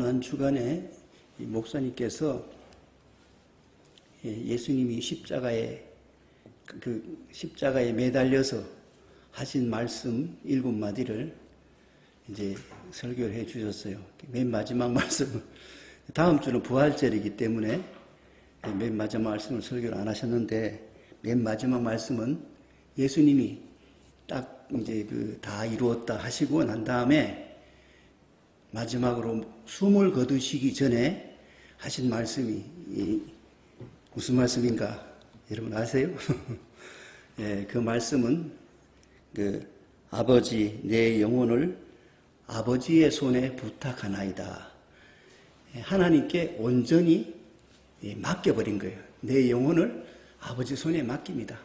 지난 주간에 목사님께서 예수님이 십자가에 매달려서 하신 말씀 7마디를 이제 설교를 해 주셨어요. 맨 마지막 말씀은 다음 주는 부활절이기 때문에 맨 마지막 말씀을 설교를 안 하셨는데, 맨 마지막 말씀은 예수님이 딱 이제 다 이루었다 하시고 난 다음에 마지막으로 숨을 거두시기 전에 하신 말씀이 무슨 말씀인가 여러분 아세요? 예, 그 말씀은 아버지 내 영혼을 아버지의 손에 부탁하나이다. 하나님께 온전히 맡겨버린 거예요. 내 영혼을 아버지 손에 맡깁니다.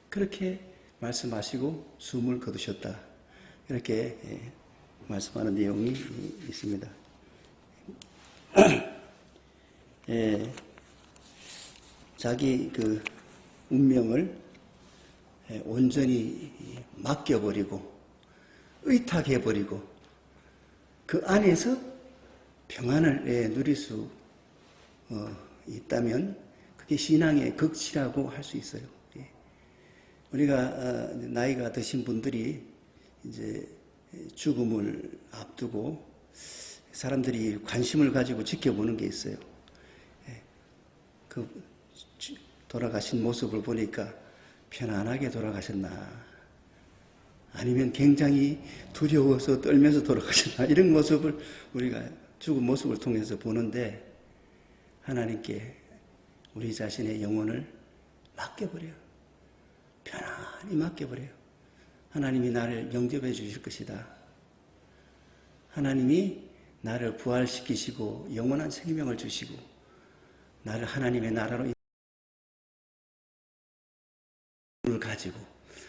그렇게 말씀하시고 숨을 거두셨다. 이렇게 말씀하는 내용이 있습니다. 자기 운명을 온전히 맡겨버리고 의탁해버리고 그 안에서 평안을 누릴 수 있다면 그게 신앙의 극치라고 할 수 있어요. 우리가 나이가 드신 분들이 이제 죽음을 앞두고 사람들이 관심을 가지고 지켜보는 게 있어요. 그 돌아가신 모습을 보니까 편안하게 돌아가셨나, 아니면 굉장히 두려워서 떨면서 돌아가셨나, 이런 모습을 우리가 죽은 모습을 통해서 보는데, 하나님께 우리 자신의 영혼을 맡겨버려요. 편안히 맡겨버려요. 하나님이 나를 영접해 주실 것이다. 하나님이 나를 부활시키시고 영원한 생명을 주시고 나를 하나님의 나라로 가지고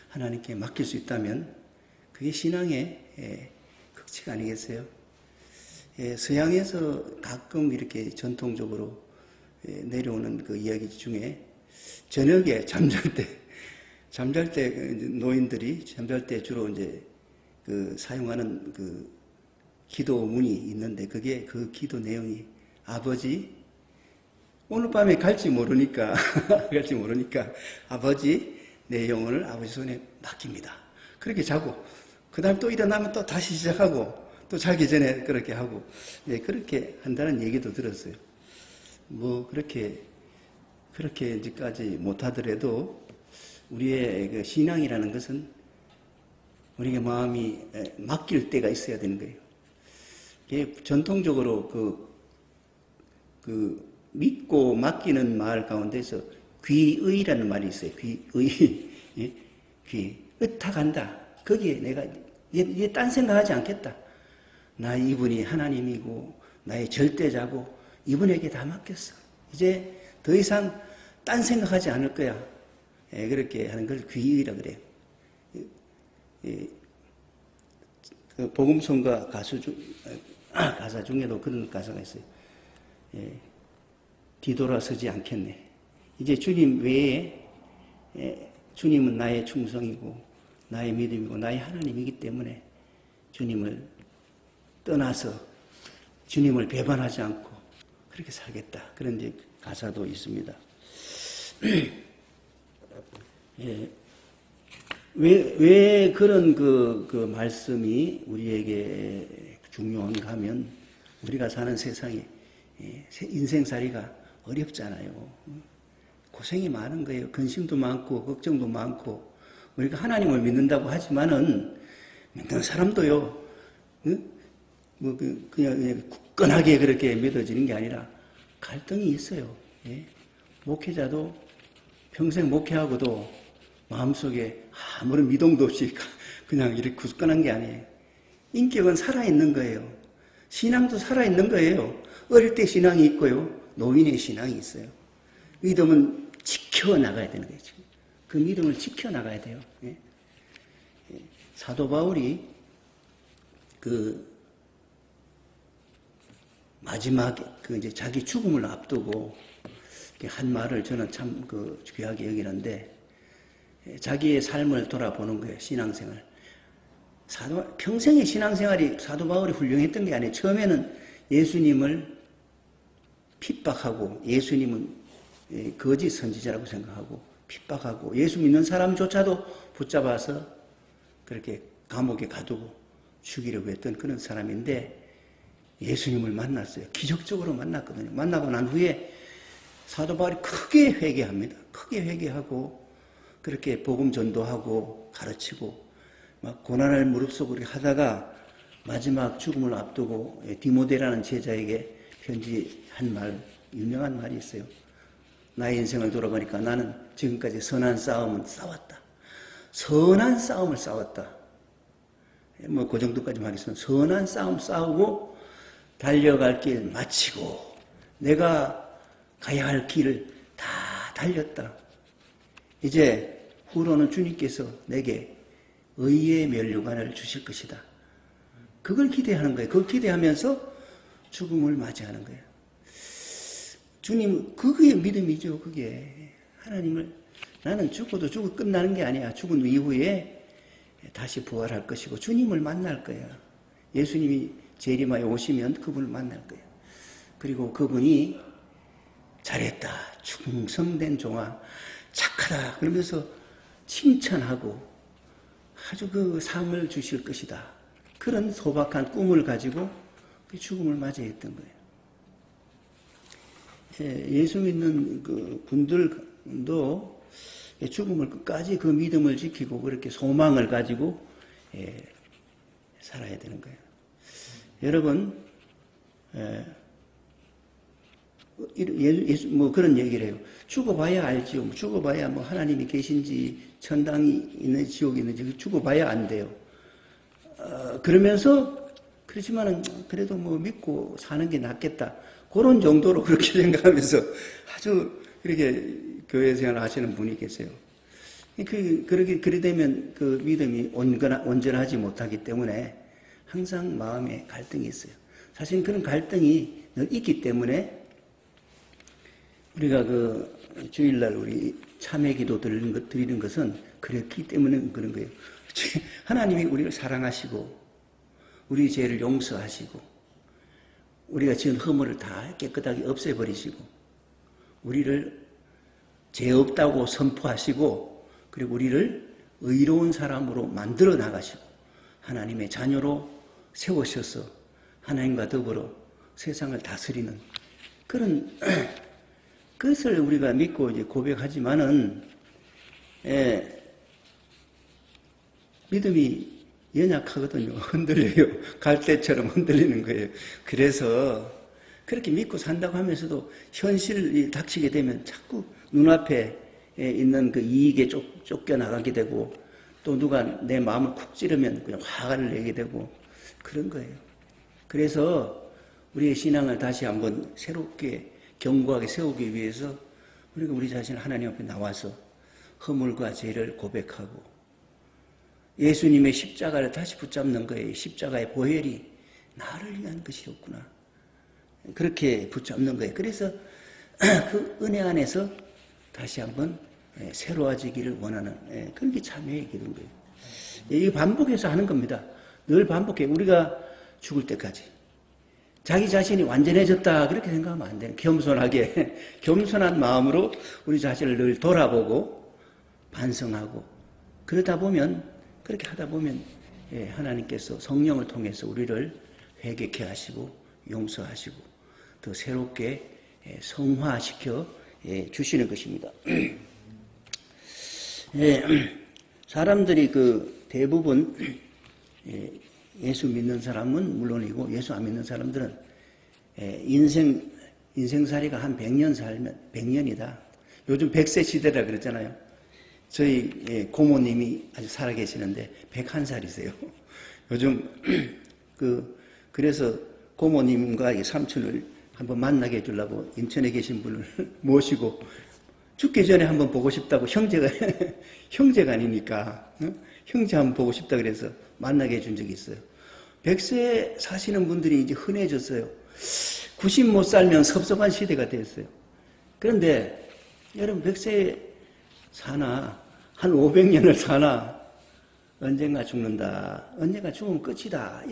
하나님께 맡길 수 있다면 그게 신앙의 극치가 아니겠어요? 서양에서 가끔 이렇게 전통적으로 내려오는 그 이야기 중에 저녁에 잠잘 때 노인들이 잠잘 때 주로 이제 사용하는 기도문이 있는데, 그게 그 기도 내용이 아버지 오늘 밤에 갈지 모르니까 아버지 내 영혼을 아버지 손에 맡깁니다. 그렇게 자고 그 다음 또 일어나면 또 다시 시작하고 또 자기 전에 그렇게 하고 그렇게 한다는 얘기도 들었어요. 뭐 그렇게 이제까지 못하더라도 우리의 그 신앙이라는 것은 우리의 마음이 맡길 때가 있어야 되는 거예요. 이게 전통적으로 믿고 맡기는 말 가운데서 귀의라는 말이 있어요. 귀의. 귀. 의탁한다. 거기에 내가 얘 딴 생각하지 않겠다. 나 이분이 하나님이고 나의 절대자고 이분에게 다 맡겼어. 이제 더 이상 딴 생각하지 않을 거야. 그렇게 하는 걸 귀의라 그래요. 그 복음성가 가사 중에도 그런 가사가 있어요. 뒤돌아서지 않겠네. 이제 주님 외에 주님은 나의 충성이고 나의 믿음이고 나의 하나님이기 때문에 주님을 떠나서 주님을 배반하지 않고 그렇게 살겠다. 그런 이제 가사도 있습니다. 왜 그런 그 말씀이 우리에게 중요한가 하면, 우리가 사는 세상에 인생살이가 어렵잖아요. 고생이 많은 거예요. 근심도 많고 걱정도 많고. 우리가 하나님을 믿는다고 하지만은 믿는 사람도요, 그냥 굳건하게 그렇게 믿어지는 게 아니라 갈등이 있어요. 목회자도 평생 목회하고도 마음속에 아무런 미동도 없이 그냥 이렇게 굳건한 게 아니에요. 인격은 살아있는 거예요. 신앙도 살아있는 거예요. 어릴 때 신앙이 있고요, 노인의 신앙이 있어요. 믿음은 지켜나가야 되는 거예요. 그 믿음을 지켜나가야 돼요. 사도 바울이 마지막에 이제 자기 죽음을 앞두고 한 말을 저는 참 귀하게 여기는데, 자기의 삶을 돌아보는 거예요. 신앙생활. 평생의 신앙생활이 사도 바울이 훌륭했던 게 아니에요. 처음에는 예수님을 핍박하고 예수님은 거짓 선지자라고 생각하고 핍박하고 예수 믿는 사람조차도 붙잡아서 그렇게 감옥에 가두고 죽이려고 했던 그런 사람인데 예수님을 만났어요. 기적적으로 만났거든요. 만나고 난 후에 사도 바울이 크게 회개합니다. 크게 회개하고 그렇게 복음 전도하고 가르치고 막 고난을 무릅쓰고 하다가 마지막 죽음을 앞두고 디모데라는 제자에게 편지한 말, 유명한 말이 있어요. 나의 인생을 돌아보니까 나는 지금까지 선한 싸움은 싸웠다. 선한 싸움을 싸웠다. 뭐 그 정도까지만 하겠습니다. 선한 싸움 싸우고 달려갈 길 마치고 내가 가야 할 길을 다 달렸다. 이제 후로는 주님께서 내게 의의 면류관을 주실 것이다. 그걸 기대하는 거예요. 그걸 기대하면서 죽음을 맞이하는 거예요. 주님, 그게 믿음이죠. 그게 하나님을 나는 죽어도 죽고 끝나는 게 아니야. 죽은 이후에 다시 부활할 것이고 주님을 만날 거야. 예수님이 재림하여 오시면 그분을 만날 거야. 그리고 그분이 잘했다. 충성된 종아, 착하다. 그러면서 칭찬하고 아주 그 상을 주실 것이다. 그런 소박한 꿈을 가지고 그 죽음을 맞이했던 거예요. 예수 믿는 그 분들도 죽음을 끝까지 그 믿음을 지키고 그렇게 소망을 가지고 살아야 되는 거예요. 여러분, 뭐 그런 얘기를 해요. 죽어봐야 알지요. 죽어봐야 뭐 하나님이 계신지 천당이 있는지 지옥이 있는지 죽어봐야 안 돼요. 그러면서 그렇지만은 그래도 뭐 믿고 사는 게 낫겠다. 그런 정도로 그렇게 생각하면서 아주 그렇게 교회 생활을 하시는 분이 계세요. 그래 되면 그 믿음이 온전하지 못하기 때문에 항상 마음에 갈등이 있어요. 사실 그런 갈등이 늘 있기 때문에 우리가 그 주일날 우리 참회 기도 드리는 것은 그렇기 때문에 그런 거예요. 하나님이 우리를 사랑하시고 우리 죄를 용서하시고 우리가 지은 허물을 다 깨끗하게 없애버리시고 우리를 죄 없다고 선포하시고 그리고 우리를 의로운 사람으로 만들어 나가시고 하나님의 자녀로 세우셔서 하나님과 더불어 세상을 다스리는 그런 그것을 우리가 믿고 이제 고백하지만은 믿음이 연약하거든요. 흔들려요. 갈대처럼 흔들리는 거예요. 그래서 그렇게 믿고 산다고 하면서도 현실이 닥치게 되면 자꾸 눈앞에 있는 그 이익에 쫓겨나가게 되고 또 누가 내 마음을 쿡 찌르면 그냥 화를 내게 되고 그런 거예요. 그래서 우리의 신앙을 다시 한번 새롭게 견고하게 세우기 위해서 우리가 우리 자신을 하나님 앞에 나와서 허물과 죄를 고백하고 예수님의 십자가를 다시 붙잡는 거예요. 십자가의 보혈이 나를 위한 것이었구나. 그렇게 붙잡는 거예요. 그래서 그 은혜 안에서 다시 한번 새로워지기를 원하는 그게 참회의 기도인 거예요. 이 반복해서 하는 겁니다. 늘 반복해. 우리가 죽을 때까지. 자기 자신이 완전해졌다 그렇게 생각하면 안 돼요. 겸손하게 겸손한 마음으로 우리 자신을 늘 돌아보고 반성하고 그러다 보면 그렇게 하다 보면 하나님께서 성령을 통해서 우리를 회개케 하시고 용서하시고 더 새롭게 성화시켜 주시는 것입니다. 사람들이 그 대부분 예수 믿는 사람은 물론이고 예수 안 믿는 사람들은 인생살이가 한 100년 살면 100년이다. 요즘 100세 시대라 그랬잖아요. 저희 고모님이 아직 살아계시는데 101살이세요. 요즘 그래서 고모님과 삼촌을 한번 만나게 해주려고 인천에 계신 분을 모시고 죽기 전에 한번 보고 싶다고 형제가 아니니까 형제 한번 보고 싶다 그래서 만나게 해준 적이 있어요. 100세 사시는 분들이 이제 흔해졌어요. 90 못 살면 섭섭한 시대가 됐어요. 그런데 여러분 100세 사나 한 500년을 사나 언젠가 죽는다. 언젠가 죽으면 끝이다.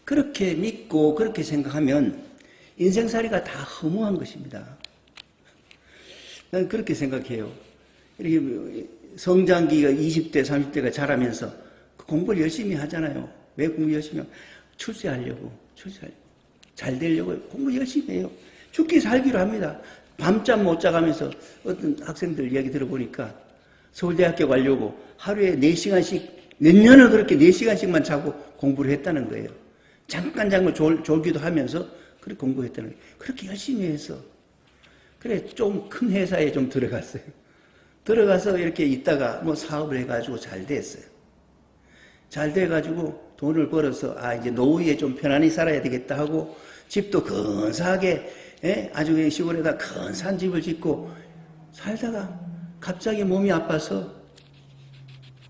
그렇게 믿고 그렇게 생각하면 인생살이가 다 허무한 것입니다. 난 그렇게 생각해요. 이렇게 성장기가 20대, 30대가 자라면서 공부를 열심히 하잖아요. 왜 공부 열심히 하고? 출세하려고. 잘 되려고 공부 열심히 해요. 죽기 살기로 합니다. 밤잠 못 자가면서 어떤 학생들 이야기 들어보니까 서울대학교 가려고 하루에 4시간씩, 몇 년을 그렇게 4시간씩만 자고 공부를 했다는 거예요. 잠깐 졸기도 하면서 그렇게 공부했다는 거예요. 그렇게 열심히 해서. 그래, 좀 큰 회사에 좀 들어갔어요. 들어가서 이렇게 있다가 뭐 사업을 해가지고 잘 됐어요. 잘 돼가지고 돈을 벌어서, 이제 노후에 좀 편안히 살아야 되겠다 하고, 집도 근사하게, 아주 시골에다 근사한 집을 짓고 살다가 갑자기 몸이 아파서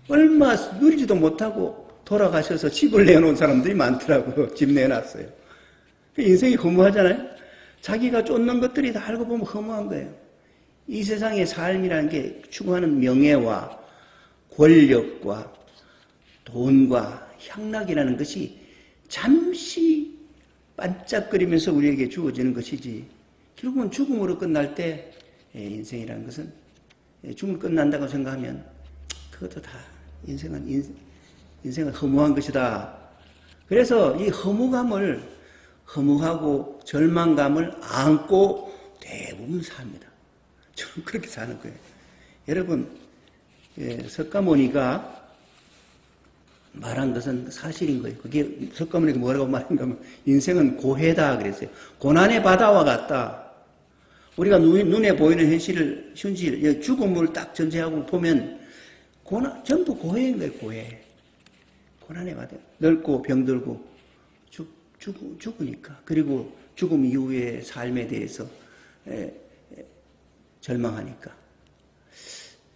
얼마 누리지도 못하고 돌아가셔서 집을 내놓은 사람들이 많더라고요. 집 내놨어요. 인생이 허무하잖아요. 자기가 쫓는 것들이 다 알고 보면 허무한 거예요. 이 세상의 삶이라는 게 추구하는 명예와 권력과 돈과 향락이라는 것이 잠시 반짝거리면서 우리에게 주어지는 것이지, 결국은 죽음으로 끝날 때 인생이라는 것은, 죽음으로 끝난다고 생각하면 그것도 다 인생은 허무한 것이다. 그래서 이 허무하고 절망감을 안고 대부분 삽니다. 저는 그렇게 사는 거예요. 여러분, 석가모니가 말한 것은 사실인 거예요. 그게 석가모니가 뭐라고 말한가 하면 인생은 고해다 그랬어요. 고난의 바다와 같다. 우리가 눈에 보이는 현실, 죽음을 딱 전제하고 보면 전부 고해인 거예요. 고해. 고난의 바다. 늙고 병들고 죽으니까. 그리고 죽음 이후의 삶에 대해서 절망하니까.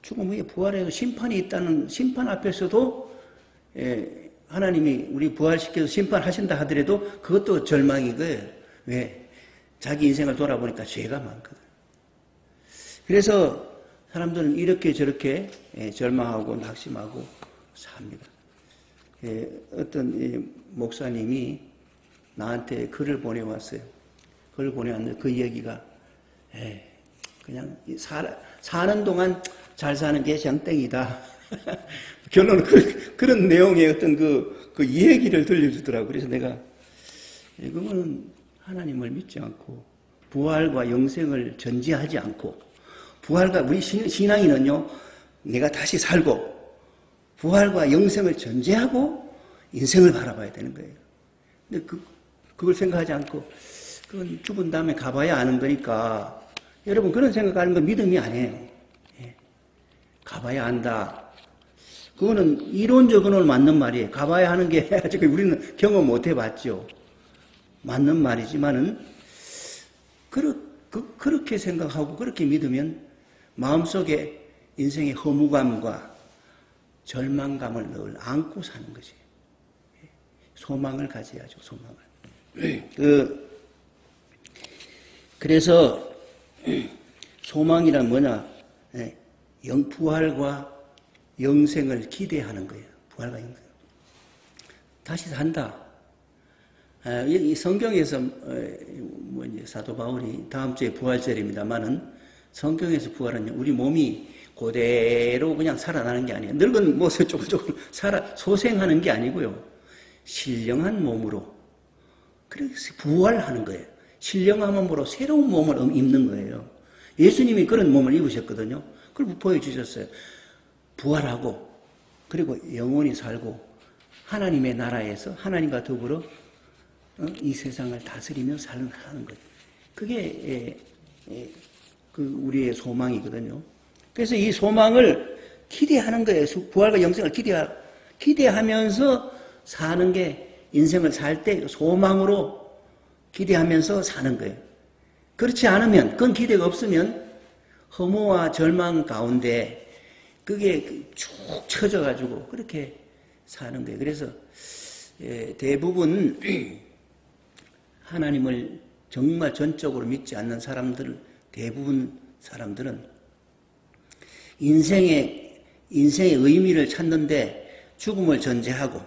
죽음 후에 부활해서 심판이 있다는 심판 앞에서도 하나님이 우리 부활시켜서 심판하신다 하더라도 그것도 절망인 거예요. 왜? 자기 인생을 돌아보니까 죄가 많거든. 그래서 사람들은 이렇게 저렇게 절망하고 낙심하고 삽니다. 어떤 목사님이 나한테 글을 보내왔어요. 글을 보내왔는데 그 얘기가 그냥 사는 동안 잘 사는 게 장땡이다. 결론은 그런 내용의 어떤 그 얘기를 들려주더라고요. 그래서 내가 이거는 하나님을 믿지 않고 부활과 영생을 전제하지 않고, 부활과 우리 신앙인은요, 내가 다시 살고 부활과 영생을 전제하고 인생을 바라봐야 되는 거예요. 근데 그걸 생각하지 않고 그건 죽은 다음에 가봐야 아는 거니까, 여러분 그런 생각하는 건 믿음이 아니에요. 가봐야 안다. 그거는 이론적으로는 맞는 말이에요. 가봐야 하는 게 아직 우리는 경험 못 해봤죠. 맞는 말이지만은 그렇게 생각하고 그렇게 믿으면 마음속에 인생의 허무감과 절망감을 늘 안고 사는 거지. 소망을 가져야죠. 소망을. 그래서 소망이란 뭐냐? 부활과 영생을 기대하는 거예요. 부활과 영생. 다시 산다. 이 성경에서 이제 사도 바울이 다음 주에 부활절입니다만은, 성경에서 부활은 우리 몸이 그대로 그냥 살아나는 게 아니에요. 늙은 모습 조금 소생하는 게 아니고요. 신령한 몸으로, 그래서 부활하는 거예요. 신령한 몸으로 새로운 몸을 입는 거예요. 예수님이 그런 몸을 입으셨거든요. 그걸 보여주셨어요. 부활하고, 그리고 영원히 살고, 하나님의 나라에서 하나님과 더불어 이 세상을 다스리며 사는 거예요. 그게 우리의 소망이거든요. 그래서 이 소망을 기대하는 거예요. 부활과 영생을 기대하면서 사는 게, 인생을 살 때 소망으로 기대하면서 사는 거예요. 그렇지 않으면, 그건 기대가 없으면 허무와 절망 가운데 그게 쭉 처져가지고 그렇게 사는 거예요. 그래서 대부분 하나님을 정말 전적으로 믿지 않는 대부분 사람들은 인생의 의미를 찾는데 죽음을 전제하고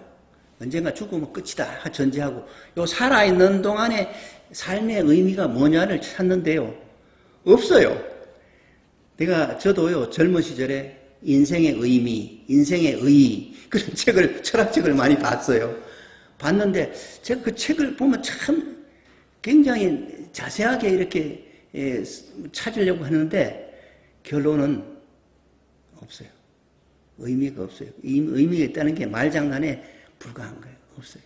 언젠가 죽으면 끝이다 전제하고 요 살아있는 동안에 삶의 의미가 뭐냐를 찾는데요. 없어요. 저도요 젊은 시절에 인생의 의미, 인생의 의의 그런 철학책을 많이 봤어요. 봤는데 제가 그 책을 보면 참 굉장히 자세하게 이렇게 찾으려고 하는데 결론은 없어요. 의미가 없어요. 의미가 있다는 게 말장난에 불과한 거예요. 없어요.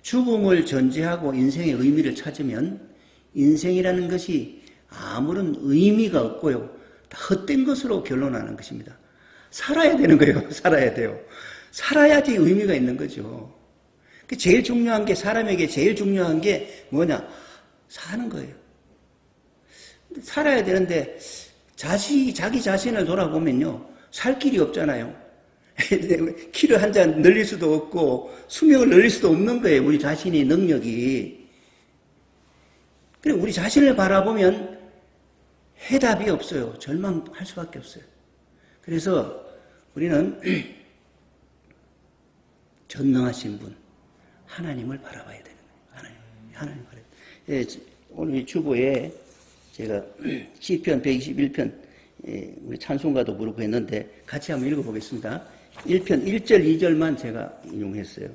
죽음을 전제하고 인생의 의미를 찾으면 인생이라는 것이 아무런 의미가 없고요. 다 헛된 것으로 결론하는 것입니다. 살아야 되는 거예요. 살아야 돼요. 살아야지 의미가 있는 거죠. 제일 중요한 게 사람에게 제일 중요한 게 뭐냐? 사는 거예요. 살아야 되는데 자기 자신을 돌아보면요. 살 길이 없잖아요. 키를 한 잔 늘릴 수도 없고 수명을 늘릴 수도 없는 거예요. 우리 자신의 능력이. 그래 우리 자신을 바라보면 해답이 없어요. 절망할 수밖에 없어요. 그래서 우리는 전능하신 분 하나님을 바라봐야 되는 거예요. 하나님 바라봐야 돼요. 오늘 이 주보에 제가 시편 121편 우리 찬송가도 부르고 했는데 같이 한번 읽어보겠습니다. 1편 1절 2절만 제가 인용했어요.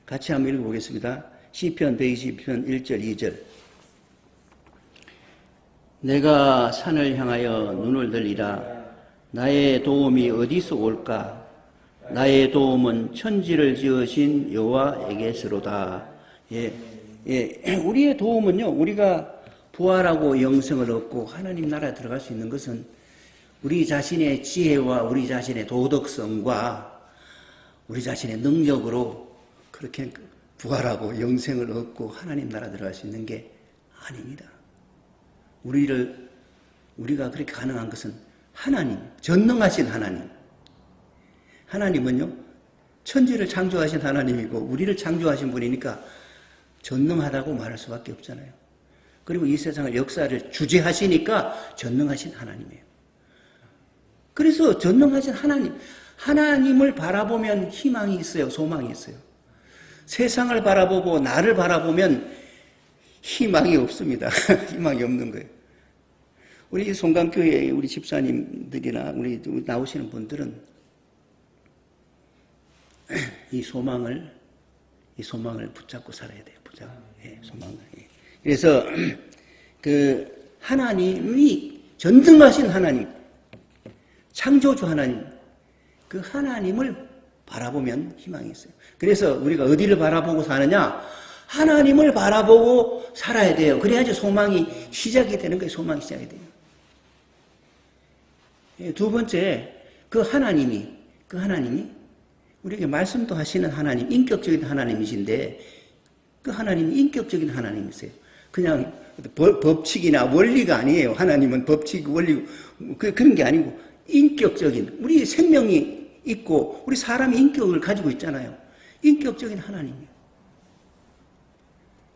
같이 한번 읽어보겠습니다. 시편 121편 1절 2절 내가 산을 향하여 눈을 들리라. 나의 도움이 어디서 올까? 나의 도움은 천지를 지으신 여호와에게서로다. 우리의 도움은요. 우리가 부활하고 영생을 얻고 하나님 나라에 들어갈 수 있는 것은 우리 자신의 지혜와 우리 자신의 도덕성과 우리 자신의 능력으로 그렇게 부활하고 영생을 얻고 하나님 나라 들어갈 수 있는 게 아닙니다. 우리가 그렇게 가능한 것은 하나님, 전능하신 하나님. 하나님은요, 천지를 창조하신 하나님이고, 우리를 창조하신 분이니까 전능하다고 말할 수밖에 없잖아요. 그리고 이 세상을 역사를 주재하시니까 전능하신 하나님이에요. 그래서 전능하신 하나님을 바라보면 희망이 있어요, 소망이 있어요. 세상을 바라보고 나를 바라보면 희망이 없습니다. 희망이 없는 거예요. 우리 송강교회 우리 집사님들이나 우리 나오시는 분들은 이 소망을 붙잡고 살아야 돼요. 소망을. 그래서 그 하나님이 전능하신 하나님, 창조주 하나님, 그 하나님을 바라보면 희망이 있어요. 그래서 우리가 어디를 바라보고 사느냐? 하나님을 바라보고 살아야 돼요. 그래야지 소망이 시작이 되는 거예요. 소망이 시작이 돼요. 두 번째, 그 하나님이 우리에게 말씀도 하시는 하나님, 인격적인 하나님이신데 그 하나님이 인격적인 하나님이세요. 그냥 법칙이나 원리가 아니에요. 하나님은 법칙, 원리 그런 게 아니고 인격적인, 우리 생명이 있고 우리 사람이 인격을 가지고 있잖아요. 인격적인 하나님이에요.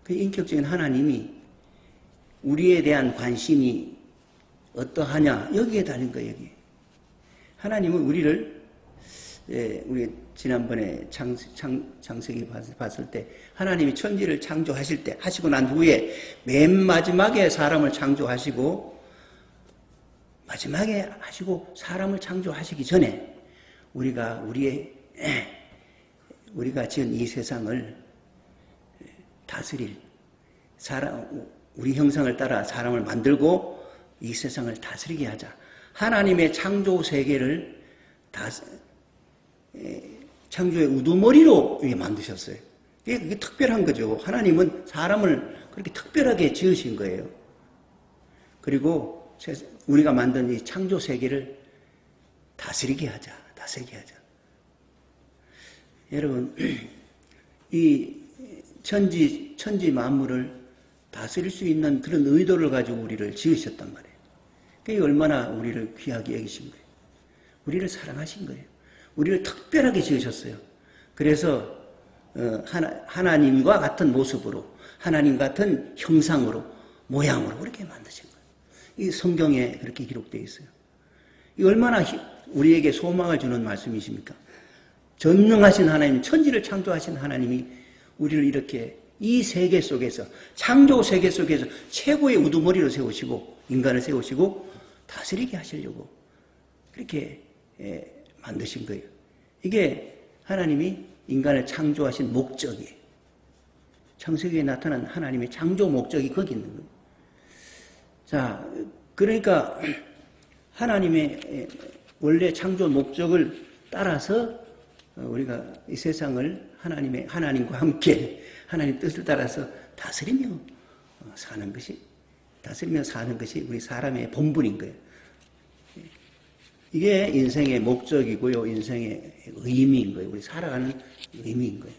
그 인격적인 하나님이 우리에 대한 관심이 어떠하냐 여기에 달린 거예요. 여기. 하나님은 우리를 우리 지난번에 창세기 봤을 때 하나님이 천지를 창조하실 때 하시고 난 후에 맨 마지막에 사람을 창조하시고 마지막에 하시고 사람을 창조하시기 전에 우리가 지은 이 세상을 다스릴 우리 형상을 따라 사람을 만들고 이 세상을 다스리게 하자. 하나님의 창조 세계를 창조의 우두머리로 만드셨어요. 그게 특별한 거죠. 하나님은 사람을 그렇게 특별하게 지으신 거예요. 그리고 우리가 만든 이 창조 세계를 다스리게 하자. 여러분, 이 천지 만물을 다스릴 수 있는 그런 의도를 가지고 우리를 지으셨단 말이에요. 그게 얼마나 우리를 귀하게 여기신 거예요. 우리를 사랑하신 거예요. 우리를 특별하게 지으셨어요. 그래서 하나님과 같은 모습으로, 하나님 같은 형상으로, 모양으로 그렇게 만드신 거예요. 이 성경에 그렇게 기록되어 있어요. 이 얼마나 우리에게 소망을 주는 말씀이십니까? 전능하신 하나님, 천지를 창조하신 하나님이 우리를 이렇게 이 세계 속에서, 창조 세계 속에서 최고의 우두머리로 세우시고 인간을 세우시고 다스리게 하시려고 그렇게 만드신 거예요. 이게 하나님이 인간을 창조하신 목적이에요. 창세기에 나타난 하나님의 창조 목적이 거기 있는 거예요. 자, 그러니까 하나님의 원래 창조 목적을 따라서 우리가 이 세상을 하나님과 함께 하나님 뜻을 따라서 다스리며 사는 것이 우리 사람의 본분인 거예요. 이게 인생의 목적이고요. 인생의 의미인 거예요. 우리 살아가는 의미인 거예요.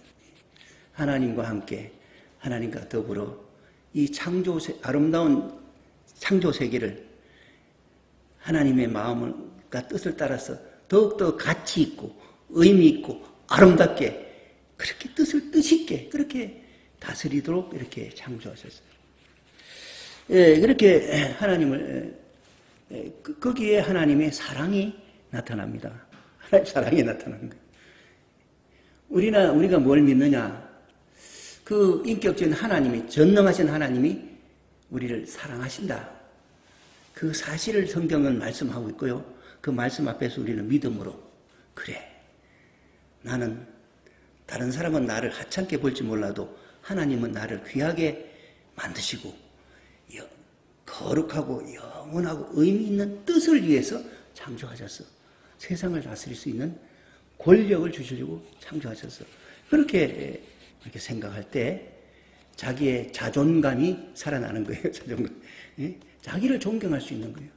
하나님과 함께, 하나님과 더불어 이 아름다운 창조 세계를 하나님의 마음과 뜻을 따라서 더욱더 가치 있고 의미 있고 아름답게 그렇게 뜻있게 그렇게 다스리도록 이렇게 창조하셨어요. 예, 그렇게 하나님을 거기에 하나님의 사랑이 나타납니다. 하나님의 사랑이 나타나는 거예요. 우리가 뭘 믿느냐? 그 인격적인 하나님이, 전능하신 하나님이 우리를 사랑하신다. 그 사실을 성경은 말씀하고 있고요. 그 말씀 앞에서 우리는 믿음으로, 그래, 나는 다른 사람은 나를 하찮게 볼지 몰라도 하나님은 나를 귀하게 만드시고 거룩하고 영원하고 의미 있는 뜻을 위해서 창조하셨어. 세상을 다스릴 수 있는 권력을 주시려고 창조하셨어. 그렇게 생각할 때 자기의 자존감이 살아나는 거예요. 자존감. 예? 자기를 존경할 수 있는 거예요.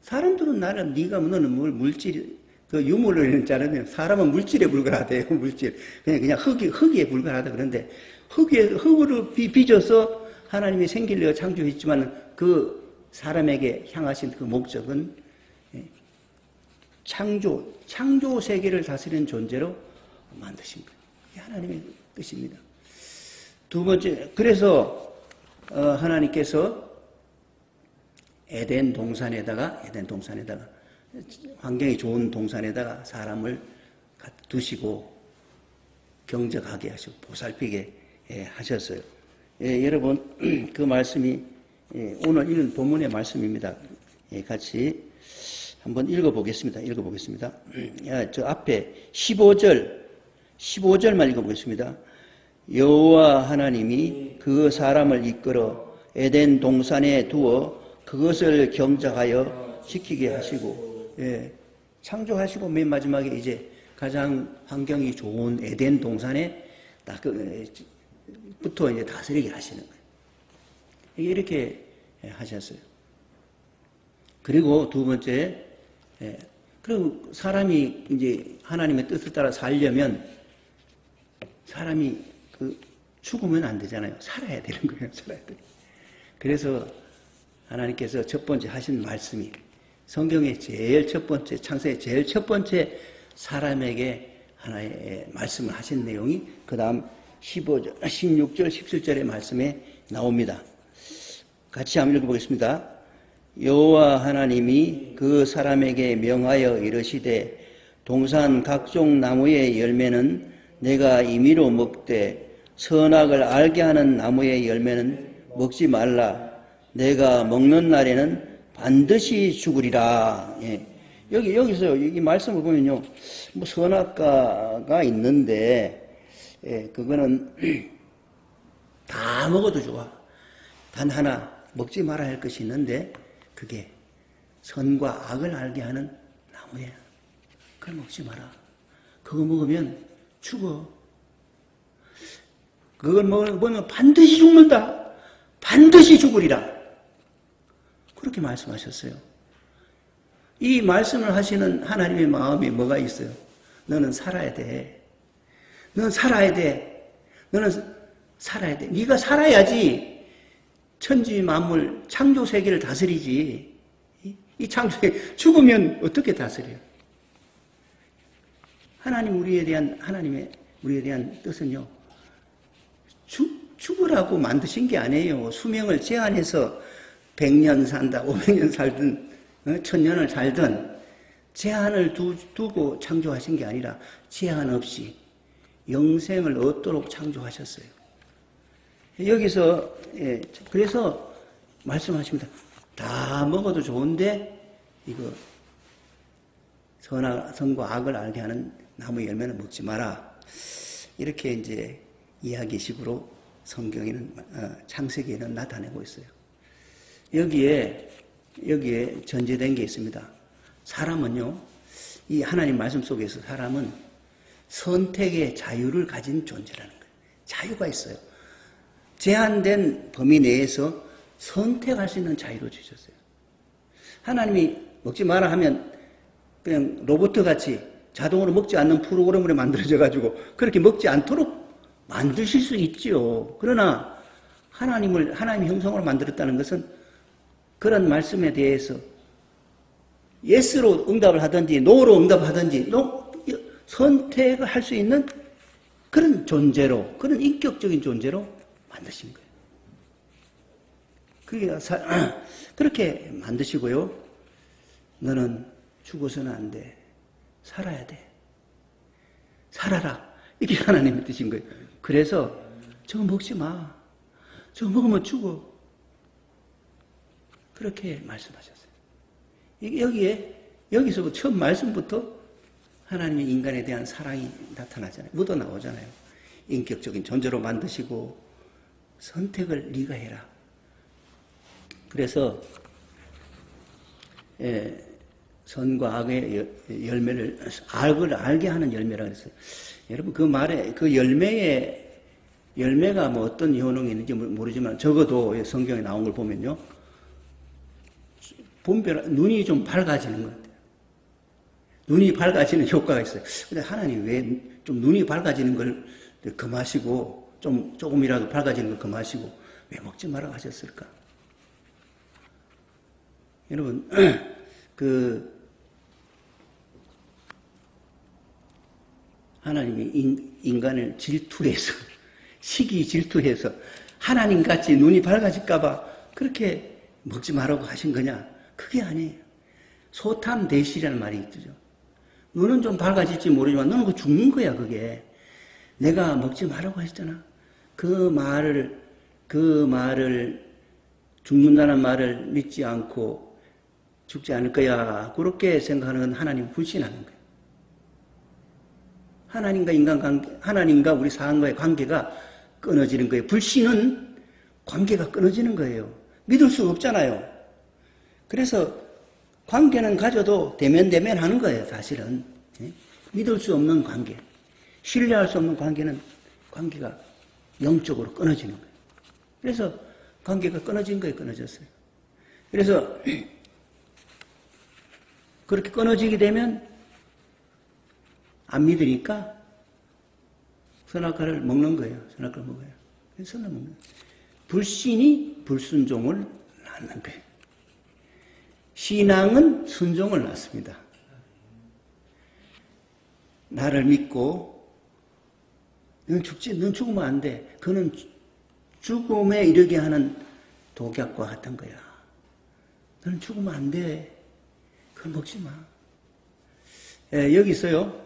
사람들은 너는 뭘 물질, 그 유물로 있는 자는 사람은 물질에 불과하대요. 물질. 그냥 흙에 불과하다. 그런데 흙으로 빚어서 하나님이 생기려 창조했지만 그 사람에게 향하신 그 목적은 창조 세계를 다스리는 존재로 만드신 거예요. 이게 하나님의 뜻입니다. 두 번째, 그래서 하나님께서 에덴 동산에다가 환경이 좋은 동산에다가 사람을 두시고 경작하게 하시고 보살피게 하셨어요. 여러분, 그 말씀이 오늘 읽은 본문의 말씀입니다. 같이 한번 읽어보겠습니다. 저 앞에 15절만 읽어보겠습니다. 여호와 하나님이 그 사람을 이끌어 에덴 동산에 두어 그것을 경작하여 지키게 하시고, 창조하시고 맨 마지막에 이제 가장 환경이 좋은 에덴 동산에 부터 이제 다스리게 하시는 거예요. 이렇게 하셨어요. 그리고 두 번째, 그리고 사람이 이제 하나님의 뜻을 따라 살려면 사람이 죽으면 안 되잖아요. 살아야 되는 거예요. 살아야 돼요. 그래서 하나님께서 첫 번째 하신 말씀이 성경의 제일 첫 번째, 창세의 제일 첫 번째 사람에게 하나의 말씀을 하신 내용이 그 다음 15절, 16절, 17절의 말씀에 나옵니다. 같이 한번 읽어보겠습니다. 여호와 하나님이 그 사람에게 명하여 이르시되 동산 각종 나무의 열매는 내가 임의로 먹되 선악을 알게 하는 나무의 열매는 먹지 말라. 내가 먹는 날에는 반드시 죽으리라. 여기서 이 말씀을 보면요, 뭐 선악과가 있는데 그거는 다 먹어도 좋아. 단 하나 먹지 말아야 할 것이 있는데 그게 선과 악을 알게 하는 나무야. 그걸 먹지 마라. 그거 먹으면 죽어. 그걸 먹으면 반드시 죽는다. 반드시 죽으리라. 그렇게 말씀하셨어요. 이 말씀을 하시는 하나님의 마음이 뭐가 있어요? 너는 살아야 돼. 너는 살아야 돼. 너는 살아야 돼. 네가 살아야지 천지 만물 창조 세계를 다스리지. 이 창조 세계 죽으면 어떻게 다스려요? 우리에 대한 뜻은요, 죽으라고 만드신 게 아니에요. 수명을 제한해서 100년 산다, 500년 살든 1000년을 살든 제한을 두고 창조하신 게 아니라 제한 없이 영생을 얻도록 창조하셨어요. 여기서 그래서 말씀하십니다. 다 먹어도 좋은데 이거 선과 악을 알게 하는 나무 열매는 먹지 마라. 이렇게 이제 이야기식으로 성경에는 창세기에는 나타내고 있어요. 여기에 전제된 게 있습니다. 사람은요, 이 하나님 말씀 속에서 사람은 선택의 자유를 가진 존재라는 거예요. 자유가 있어요. 제한된 범위 내에서 선택할 수 있는 자유를 주셨어요. 하나님이 먹지 마라 하면 그냥 로봇 같이 자동으로 먹지 않는 프로그램으로 만들어져 가지고 그렇게 먹지 않도록 만드실 수 있지요. 그러나 하나님의 형상으로 만들었다는 것은 그런 말씀에 대해서 예스로 응답을 하든지 노로 응답하든지 선택을 할 수 있는 그런 존재로, 그런 인격적인 존재로 만드신 거예요. 그렇게 만드시고요. 너는 죽어서는 안 돼. 살아야 돼. 살아라. 이게 하나님의 뜻인 거예요. 그래서 저거 먹지 마. 저거 먹으면 죽어. 그렇게 말씀하셨어요. 여기서 처음 말씀부터 하나님의 인간에 대한 사랑이 나타나잖아요. 묻어나오잖아요. 인격적인 존재로 만드시고 선택을 네가 해라. 그래서 선과 악의 열매를 악을 알게 하는 열매라고 했어요. 여러분 그 말에 그 열매가 뭐 어떤 효능이 있는지 모르지만 적어도 성경에 나온 걸 보면요. 눈이 좀 밝아지는 것 같아요. 눈이 밝아지는 효과가 있어요. 근데 하나님 왜 좀 눈이 밝아지는 걸 금하시고 조금이라도 밝아지는 걸 금하시고 왜 먹지 마라 하셨을까? 여러분 하나님이 인간을 질투해서 질투해서 하나님같이 눈이 밝아질까봐 그렇게 먹지 말라고 하신 거냐? 그게 아니에요. 소탐대실이라는 말이 있죠. 너는 좀 밝아질지 모르지만 너는 그거 죽는 거야, 그게. 내가 먹지 말라고 했잖아. 그 말을 죽는다는 말을 믿지 않고 죽지 않을 거야. 그렇게 생각하는 건 하나님 불신하는 거예요. 하나님과 우리 사람과의 관계가 끊어지는 거예요. 불신은 관계가 끊어지는 거예요. 믿을 수 없잖아요. 그래서 관계는 가져도 대면 하는 거예요, 사실은. 믿을 수 없는 관계, 신뢰할 수 없는 관계가 영적으로 끊어지는 거예요. 그래서 관계가 끊어진 거예요, 끊어졌어요. 그래서 그렇게 끊어지게 되면 안 믿으니까 선악과를 먹는 거예요. 선악과를 먹어요. 선을 먹는 거예요. 불신이 불순종을 낳는 거예요. 신앙은 순종을 낳습니다. 나를 믿고 넌 죽으면 안 돼. 그는 죽음에 이르게 하는 독약과 같은 거야. 너는 죽으면 안 돼. 그걸 먹지 마. 여기서요.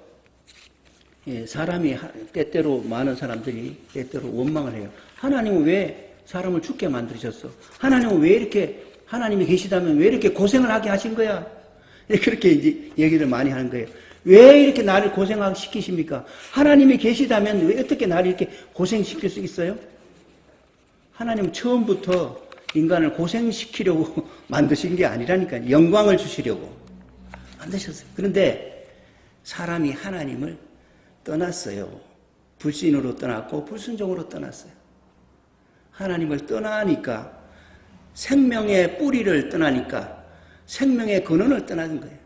사람이 때때로 많은 사람들이 때때로 원망을 해요. 하나님은 왜 사람을 죽게 만드셨어? 하나님은 왜 이렇게 하나님이 계시다면 왜 이렇게 고생을 하게 하신 거야? 그렇게 이제 얘기를 많이 하는 거예요. 왜 이렇게 나를 고생하게 시키십니까? 하나님이 계시다면 왜 어떻게 나를 이렇게 고생시킬 수 있어요? 하나님은 처음부터 인간을 고생시키려고 만드신 게 아니라니까요. 영광을 주시려고 만드셨어요. 그런데 사람이 하나님을 떠났어요. 불신으로 떠났고 불순종으로 떠났어요. 하나님을 떠나니까 생명의 뿌리를 떠나니까 생명의 근원을 떠나는 거예요.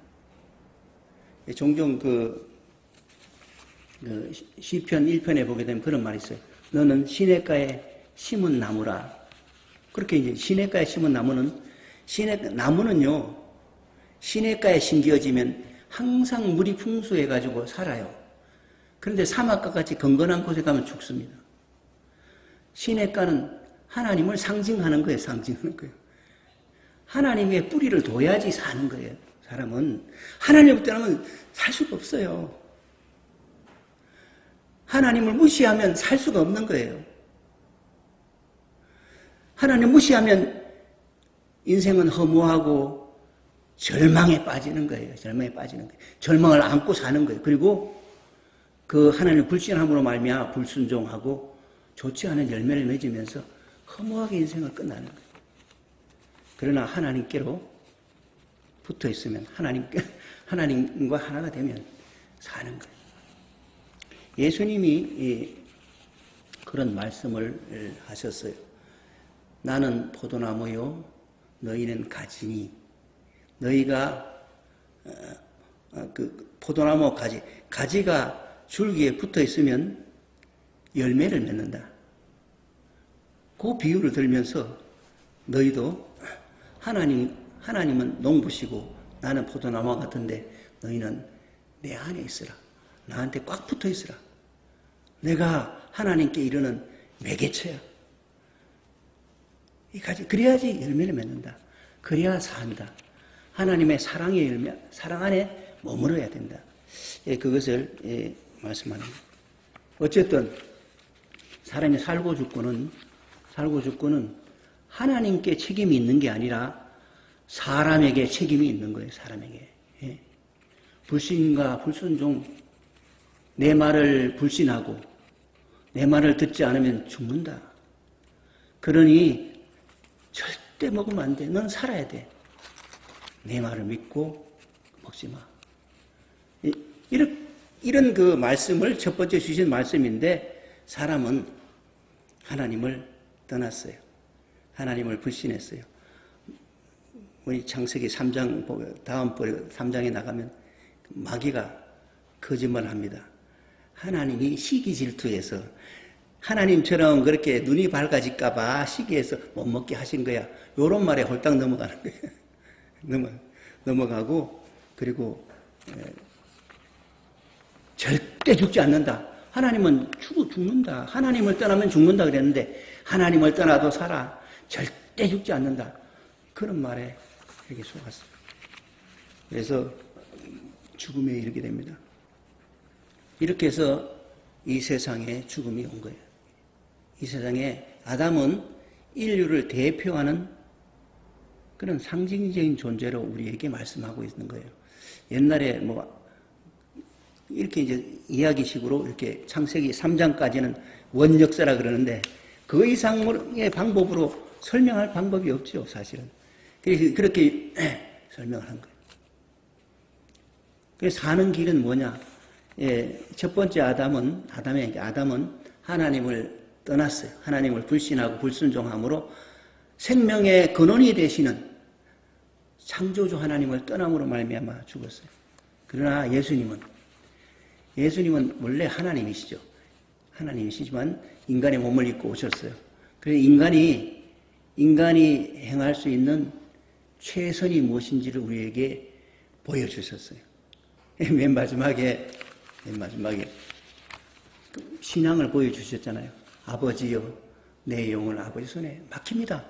종종 시편 1편에 보게 되면 그런 말이 있어요. 너는 시냇가에 심은 나무라. 그렇게 이제 시냇가에 심은 나무는요, 시냇가에 심겨지면 항상 물이 풍수해가지고 살아요. 그런데 사막과 같이 건건한 곳에 가면 죽습니다. 시냇가는 하나님을 상징하는 거예요. 상징하는 거예요. 하나님의 뿌리를 둬야지 사는 거예요. 사람은 하나님을 떠나면 살 수가 없어요. 하나님을 무시하면 살 수가 없는 거예요. 하나님 무시하면 인생은 허무하고 절망에 빠지는 거예요. 절망에 빠지는 거예요. 절망을 안고 사는 거예요. 그리고 그 하나님을 불신함으로 말미암아 불순종하고 좋지 않은 열매를 맺으면서 허무하게 인생을 끝나는 거예요. 그러나 하나님께로 붙어 있으면 하나님과 하나가 되면 사는 거예요. 예수님이 그런 말씀을 하셨어요. 나는 포도나무요, 너희는 가지니. 너희가 그 포도나무 가지가 줄기에 붙어 있으면 열매를 맺는다. 그 비유를 들면서 너희도 하나님은 농부시고 나는 포도나무 같은데 너희는 내 안에 있으라. 나한테 꽉 붙어 있으라. 내가 하나님께 이르는 매개체야. 이 가지 그래야지 열매를 맺는다. 그래야 산다. 하나님의 사랑의 열매, 사랑 안에 머물러야 된다. 그것을 말씀하는 거예요. 어쨌든 사람이 살고 죽고는 하나님께 책임이 있는 게 아니라 사람에게 책임이 있는 거예요. 사람에게. 불신과 불순종, 내 말을 불신하고 내 말을 듣지 않으면 죽는다. 그러니 절대 먹으면 안 돼. 넌 살아야 돼. 내 말을 믿고 먹지 마. 이런 그 말씀을 첫 번째 주신 말씀인데 사람은 하나님을 떠났어요. 하나님을 불신했어요. 우리 창세기 3장 다음 3장에 나가면 마귀가 거짓말을 합니다. 하나님이 시기 질투해서 하나님처럼 그렇게 눈이 밝아질까 봐 시기해서 못 먹게 하신 거야. 요런 말에 홀딱 넘어가는 거예요. 넘어가고 그리고 절대 죽지 않는다. 하나님은 죽는다. 하나님을 떠나면 죽는다 그랬는데 하나님을 떠나도 살아. 절대 죽지 않는다. 그런 말에 이렇게 속았어요. 그래서 죽음에 이르게 됩니다. 이렇게 해서 이 세상에 죽음이 온 거예요. 이 세상에 아담은 인류를 대표하는 그런 상징적인 존재로 우리에게 말씀하고 있는 거예요. 옛날에 이렇게 이제 이야기식으로 이렇게 창세기 3장까지는 원역사라 그러는데 그 이상의 방법으로 설명할 방법이 없죠, 사실은. 그래서 그렇게 설명을 한 거예요. 그래서 사는 길은 뭐냐? 첫 번째 아담은 하나님을 떠났어요. 하나님을 불신하고 불순종함으로 생명의 근원이 되시는 창조주 하나님을 떠남으로 말미암아 죽었어요. 그러나 예수님은 원래 하나님이시죠. 하나님이시지만 인간의 몸을 입고 오셨어요. 그래서 인간이 행할 수 있는 최선이 무엇인지를 우리에게 보여주셨어요. 맨 마지막에 신앙을 보여주셨잖아요. 아버지여, 내 영을 아버지 손에 맡깁니다.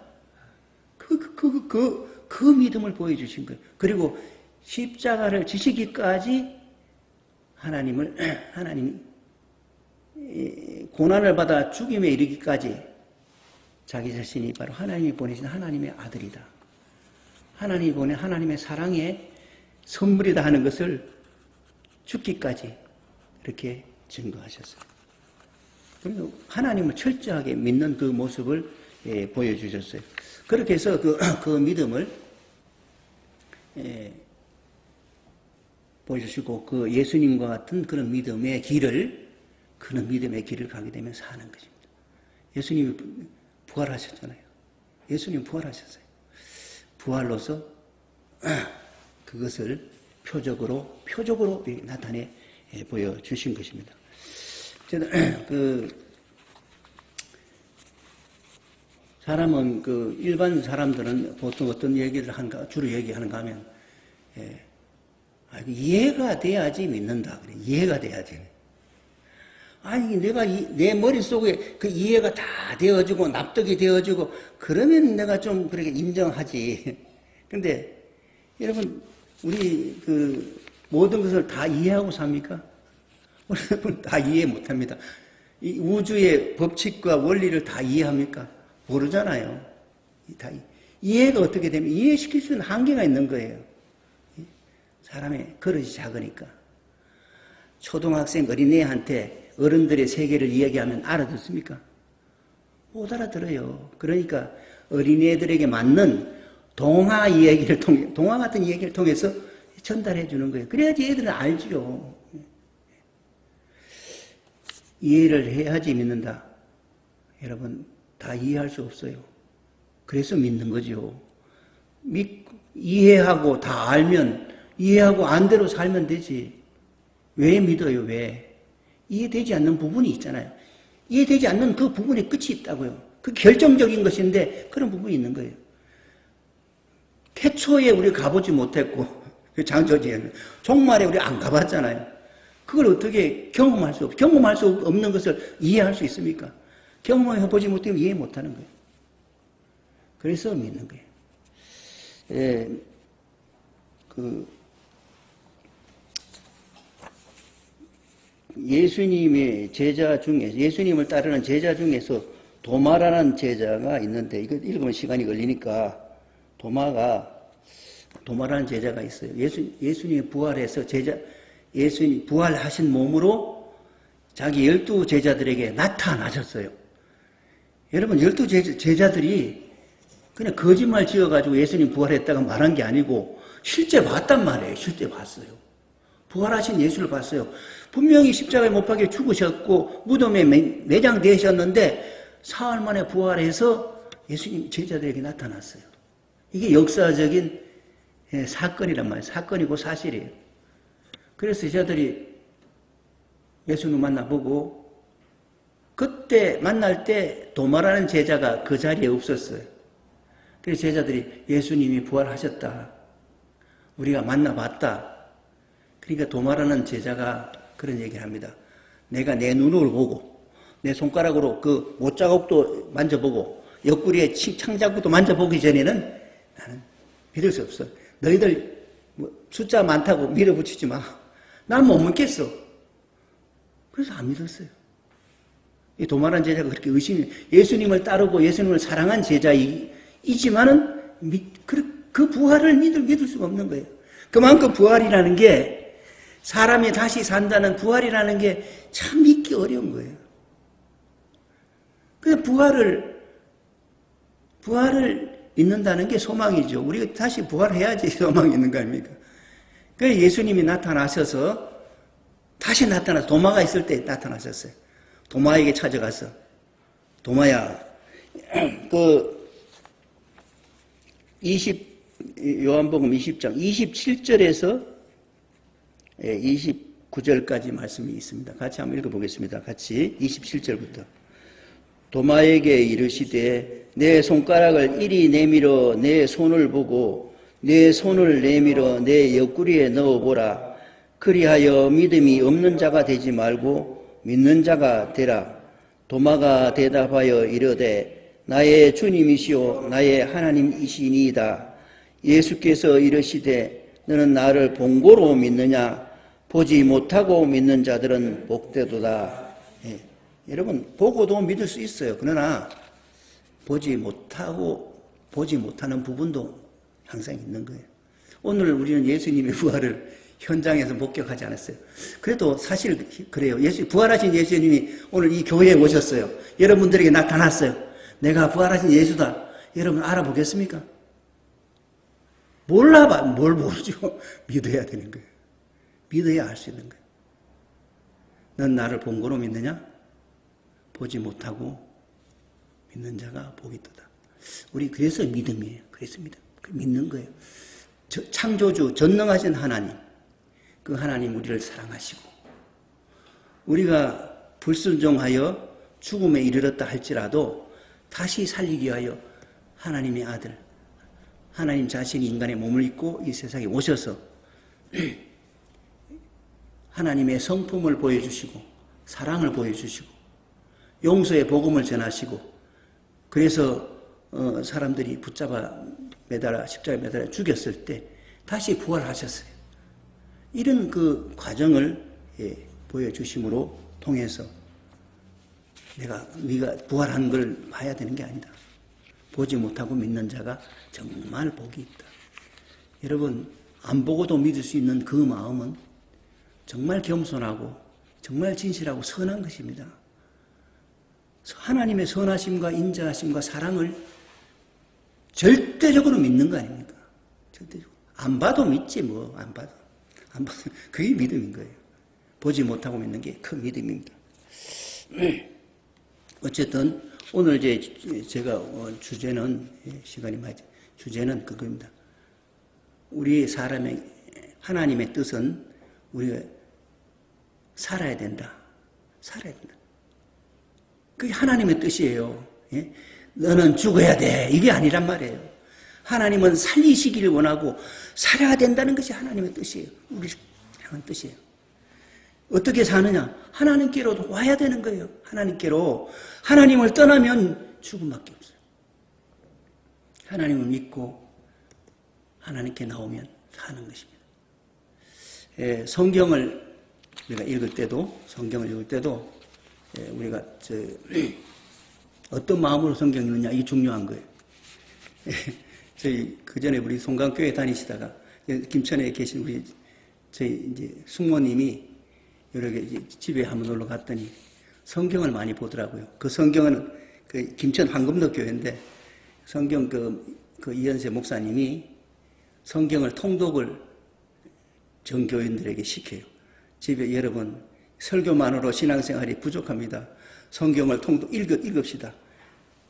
그 믿음을 보여주신 거예요. 그리고 십자가를 지시기까지 하나님이 고난을 받아 죽임에 이르기까지 자기 자신이 바로 하나님이 보내신 하나님의 아들이다. 하나님이 보낸 하나님의 사랑의 선물이다 하는 것을 죽기까지 이렇게 증거하셨어요. 그리고 하나님을 철저하게 믿는 그 모습을 보여주셨어요. 그렇게 해서 그 믿음을 보여주시고 그 예수님과 같은 그런 믿음의 길을 가게 되면 사는 것입니다. 예수님이 부활하셨잖아요. 예수님 부활하셨어요. 부활로서 그것을 표적으로 나타내 보여주신 것입니다. 사람은 일반 사람들은 보통 어떤 얘기를 주로 얘기하는가 하면, 이해가 돼야지 믿는다. 그래. 이해가 돼야지. 아니, 내가 내 머릿속에 그 이해가 다 되어지고, 납득이 되어지고, 그러면 내가 좀 그렇게 인정하지. 근데, 여러분, 우리 모든 것을 다 이해하고 삽니까? 우리는 다 이해 못합니다. 이 우주의 법칙과 원리를 다 이해합니까? 모르잖아요. 이해가 어떻게 되면 이해시킬 수 있는 한계가 있는 거예요. 사람의 그릇이 작으니까. 초등학생 어린애한테 어른들의 세계를 이야기하면 알아듣습니까? 못 알아들어요. 그러니까 어린애들에게 맞는 동화 같은 이야기를 통해서 전달해 주는 거예요. 그래야지 애들은 알죠. 이해를 해야지 믿는다. 여러분, 다 이해할 수 없어요. 그래서 믿는 거죠. 이해하고 다 알면, 이해하고 안대로 살면 되지. 왜 믿어요, 왜? 이해되지 않는 부분이 있잖아요. 이해되지 않는 그 부분에 끝이 있다고요. 그 결정적인 것인데 그런 부분이 있는 거예요. 태초에 우리 가보지 못했고, 장조지에는 종말에 우리 안 가봤잖아요. 그걸 어떻게 경험할 수 없는 것을 이해할 수 있습니까? 경험해보지 못하면 이해 못하는 거예요. 그래서 믿는 거예요. 예수님의 제자 중에, 예수님을 따르는 제자 중에서 도마라는 제자가 있는데, 이거 읽으면 시간이 걸리니까, 도마라는 제자가 있어요. 예수님이 부활해서 예수님 부활하신 몸으로 자기 12 제자들에게 나타나셨어요. 여러분, 12 제자들이 그냥 거짓말 지어가지고 예수님 부활했다가 말한 게 아니고, 실제 봤단 말이에요. 실제 봤어요. 부활하신 예수를 봤어요. 분명히 십자가에 못 박혀 죽으셨고 무덤에 매장되셨는데 사흘 만에 부활해서 예수님 제자들에게 나타났어요. 이게 역사적인 사건이란 말이에요. 사건이고 사실이에요. 그래서 제자들이 예수님을 만나보고 그때 만날 때 도마라는 제자가 그 자리에 없었어요. 그래서 제자들이 예수님이 부활하셨다. 우리가 만나봤다. 그러니까 도마라는 제자가 그런 얘기를 합니다. 내가 내 눈으로 보고 내 손가락으로 그 못자국도 만져보고 옆구리에 창자국도 만져보기 전에는 나는 믿을 수 없어. 너희들 숫자 많다고 밀어붙이지 마. 난 못 믿겠어. 그래서 안 믿었어요. 이 도마라는 제자가 그렇게 예수님을 따르고 예수님을 사랑한 제자이지만은 그 부활을 믿을 수가 없는 거예요. 그만큼 부활이라는 게 사람이 다시 산다는 부활이라는 게 참 믿기 어려운 거예요. 그 부활을 믿는다는 게 소망이죠. 우리가 다시 부활해야지 소망이 있는 거 아닙니까? 그래서 예수님이 나타나셔서 다시 나타나서 도마가 있을 때 나타나셨어요. 도마에게 찾아가서 도마야, 요한복음 20장 27절에서 29절까지 말씀이 있습니다. 같이 한번 읽어보겠습니다. 같이 27절부터. 도마에게 이르시되 내 손가락을 이리 내밀어 내 손을 보고 내 손을 내밀어 내 옆구리에 넣어보라. 그리하여 믿음이 없는 자가 되지 말고 믿는 자가 되라. 도마가 대답하여 이르되 나의 주님이시오 나의 하나님이시니이다. 예수께서 이르시되 너는 나를 본고로 믿느냐? 보지 못하고 믿는 자들은 복되도다. 예. 여러분, 보고도 믿을 수 있어요. 그러나 보지 못하는 부분도 항상 있는 거예요. 오늘 우리는 예수님의 부활을 현장에서 목격하지 않았어요. 그래도 사실 그래요. 부활하신 예수님이 오늘 이 교회에 오셨어요. 여러분들에게 나타났어요. 내가 부활하신 예수다. 여러분 알아보겠습니까? 뭘 모르죠. 믿어야 되는 거예요. 믿어야 알 수 있는 거예요. 넌 나를 본고로 믿느냐? 보지 못하고 믿는 자가 복이 있도다. 우리 그래서 믿음이에요. 그래서 믿는 거예요. 창조주, 전능하신 하나님, 그 하나님 우리를 사랑하시고 우리가 불순종하여 죽음에 이르렀다 할지라도 다시 살리기 위하여 하나님의 아들, 하나님 자신이 인간의 몸을 입고 이 세상에 오셔서 하나님의 성품을 보여주시고 사랑을 보여주시고 용서의 복음을 전하시고 그래서 사람들이 붙잡아 십자가에 매달아 죽였을 때 다시 부활하셨어요. 이런 그 과정을 보여주심으로 통해서 네가 부활한 걸 봐야 되는 게 아니다. 보지 못하고 믿는 자가 정말 복이 있다. 여러분, 안 보고도 믿을 수 있는 그 마음은 정말 겸손하고 정말 진실하고 선한 것입니다. 하나님의 선하심과 인자하심과 사랑을 절대적으로 믿는 거 아닙니까? 절대적으로. 안 봐도 믿지 뭐. 안 봐도 그게 믿음인 거예요. 보지 못하고 믿는 게 큰 믿음입니다. 어쨌든 오늘 제가 주제는 시간이 많이 주제는 그겁니다. 우리 사람의 하나님의 뜻은 우리가 살아야 된다. 살아야 된다. 그게 하나님의 뜻이에요. 예? 너는 죽어야 돼. 이게 아니란 말이에요. 하나님은 살리시기를 원하고 살아야 된다는 것이 하나님의 뜻이에요. 우리를 향한 뜻이에요. 어떻게 사느냐? 하나님께로 와야 되는 거예요. 하나님께로. 하나님을 떠나면 죽음밖에 없어요. 하나님을 믿고 하나님께 나오면 사는 것입니다. 성경을 우리가 읽을 때도 우리가 어떤 마음으로 성경 읽느냐 이게 중요한 거예요. 저희 그 전에 우리 송강교회 다니시다가 김천에 계신 우리 저희 이제 숙모님이 여러 개 집에 한번 놀러 갔더니 성경을 많이 보더라고요. 그 성경은 그 김천 황금덕 교회인데 성경 그 이현세 목사님이 성경을 통독을 전교인들에게 시켜요. 집에 여러분 설교만으로 신앙생활이 부족합니다. 성경을 통독 읽읍시다.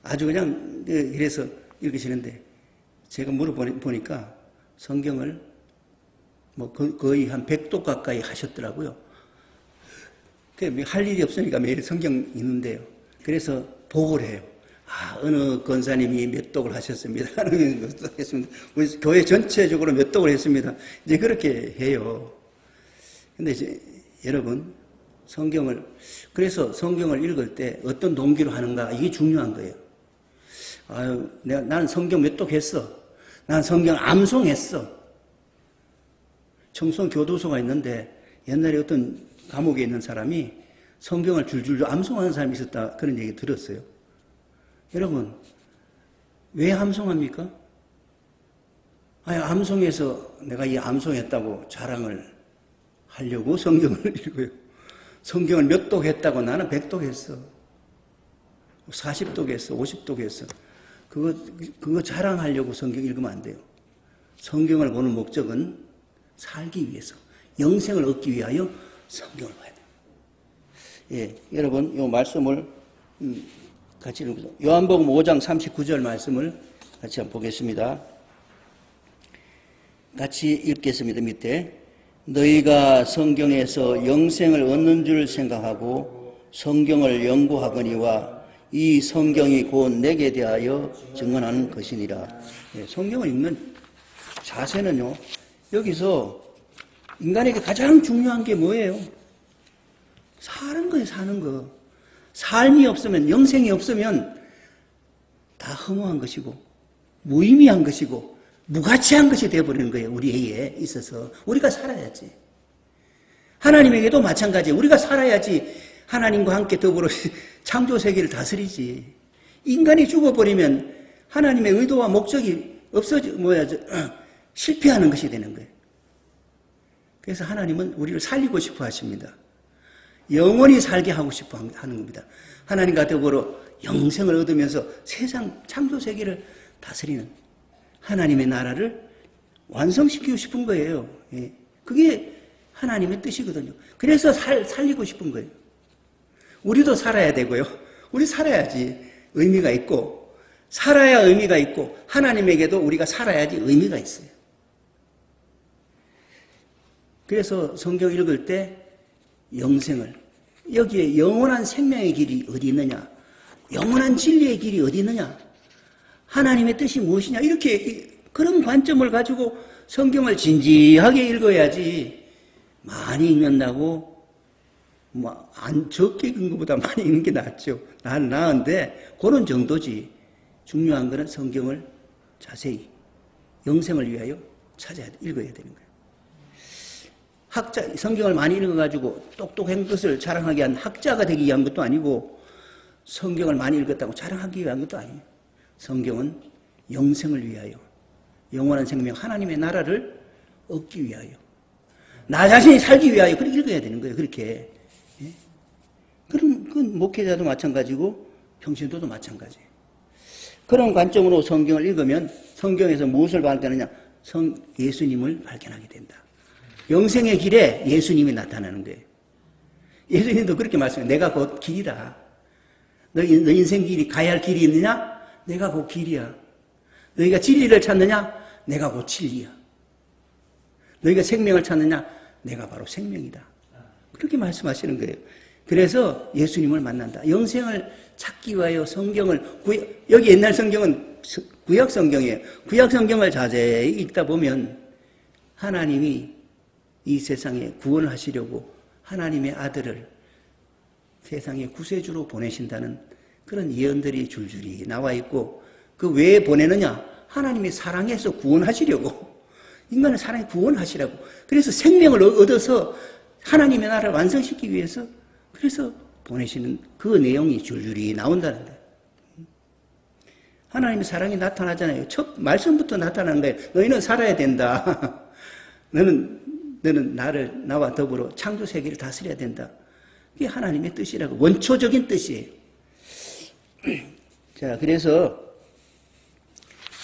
아주 그냥 이래서 읽으시는데 제가 물어보니까 성경을 뭐 거의 한 100독 가까이 하셨더라고요. 할 일이 없으니까 매일 성경 읽는데요. 그래서 보고를 해요. 어느 권사님이 몇 독을 하셨습니다. 우리 교회 전체적으로 몇 독을 했습니다. 이제 그렇게 해요. 근데 이제 여러분, 그래서 성경을 읽을 때 어떤 동기로 하는가, 이게 중요한 거예요. 나는 성경 몇 독 했어. 난 성경 암송했어. 청송 교도소가 있는데 옛날에 어떤 감옥에 있는 사람이 성경을 줄줄 암송하는 사람이 있었다. 그런 얘기 들었어요. 여러분, 왜 암송합니까? 암송해서 내가 이 암송했다고 자랑을 하려고 성경을 읽어요. 성경을 몇 독 했다고 나는 100독 했어. 40독 했어. 50독 했어. 그거 자랑하려고 성경 읽으면 안 돼요. 성경을 보는 목적은 살기 위해서, 영생을 얻기 위하여 성경을 봐야 돼요. 여러분, 이 말씀을 같이 읽어보세요. 요한복음 5장 39절 말씀을 같이 한번 보겠습니다. 같이 읽겠습니다. 밑에 너희가 성경에서 영생을 얻는 줄 생각하고 성경을 연구하거니와 이 성경이 곧 내게 대하여 증언하는 것이니라. 성경을 읽는 자세는요, 여기서 인간에게 가장 중요한 게 뭐예요? 사는 거예요, 사는 거. 삶이 없으면, 영생이 없으면 다 허무한 것이고, 무의미한 것이고, 무가치한 것이 되어버리는 거예요, 우리에게 있어서. 우리가 살아야지. 하나님에게도 마찬가지예요. 우리가 살아야지 하나님과 함께 더불어 창조 세계를 다스리지. 인간이 죽어버리면 하나님의 의도와 목적이 실패하는 것이 되는 거예요. 그래서 하나님은 우리를 살리고 싶어 하십니다. 영원히 살게 하고 싶어 하는 겁니다. 하나님과 더불어 영생을 얻으면서 세상 창조 세계를 다스리는 하나님의 나라를 완성시키고 싶은 거예요. 그게 하나님의 뜻이거든요. 그래서 살리고 싶은 거예요. 우리도 살아야 되고요. 우리 살아야지 의미가 있고, 살아야 의미가 있고, 하나님에게도 우리가 살아야지 의미가 있어요. 그래서 성경 읽을 때 영생을, 여기에 영원한 생명의 길이 어디 있느냐, 영원한 진리의 길이 어디 있느냐, 하나님의 뜻이 무엇이냐, 이렇게 그런 관점을 가지고 성경을 진지하게 읽어야지. 많이 읽는다고 안 적게 읽는 것보다 많이 읽는 게 낫죠. 나은데 그런 정도지. 중요한 것은 성경을 자세히 영생을 위하여 찾아야 돼. 읽어야 되는 거예요. 학자, 성경을 많이 읽어가지고 똑똑한 것을 자랑하게 한 학자가 되기 위한 것도 아니고 성경을 많이 읽었다고 자랑하기 위한 것도 아니에요. 성경은 영생을 위하여, 영원한 생명, 하나님의 나라를 얻기 위하여, 나 자신이 살기 위하여 그렇게 읽어야 되는 거예요. 그렇게. 예? 그럼 그 목회자도 마찬가지고 평신도도 마찬가지예요. 그런 관점으로 성경을 읽으면 성경에서 무엇을 발견하냐? 예수님을 발견하게 된다. 영생의 길에 예수님이 나타나는 거예요. 예수님도 그렇게 말씀해요. 내가 곧 길이다. 너 인생 길이 가야 할 길이 있느냐? 내가 곧 길이야. 너희가 진리를 찾느냐? 내가 곧 진리야. 너희가 생명을 찾느냐? 내가 바로 생명이다. 그렇게 말씀하시는 거예요. 그래서 예수님을 만난다. 영생을 찾기 위하여 성경을, 여기 옛날 성경은 구약 성경이에요. 구약 성경을 자세히 읽다 보면 하나님이 이 세상에 구원을 하시려고 하나님의 아들을 세상에 구세주로 보내신다는 그런 예언들이 줄줄이 나와 있고, 그 왜 보내느냐? 하나님이 사랑해서 구원하시려고, 인간을 사랑해 구원하시라고, 그래서 생명을 얻어서 하나님의 나라를 완성시키기 위해서 그래서 보내시는 그 내용이 줄줄이 나온다는 거예요. 하나님의 사랑이 나타나잖아요. 첫 말씀부터 나타나는 거예요. 너희는 살아야 된다. 너는 나와 더불어 창조 세계를 다스려야 된다. 그게 하나님의 뜻이라고, 원초적인 뜻이에요. 자, 그래서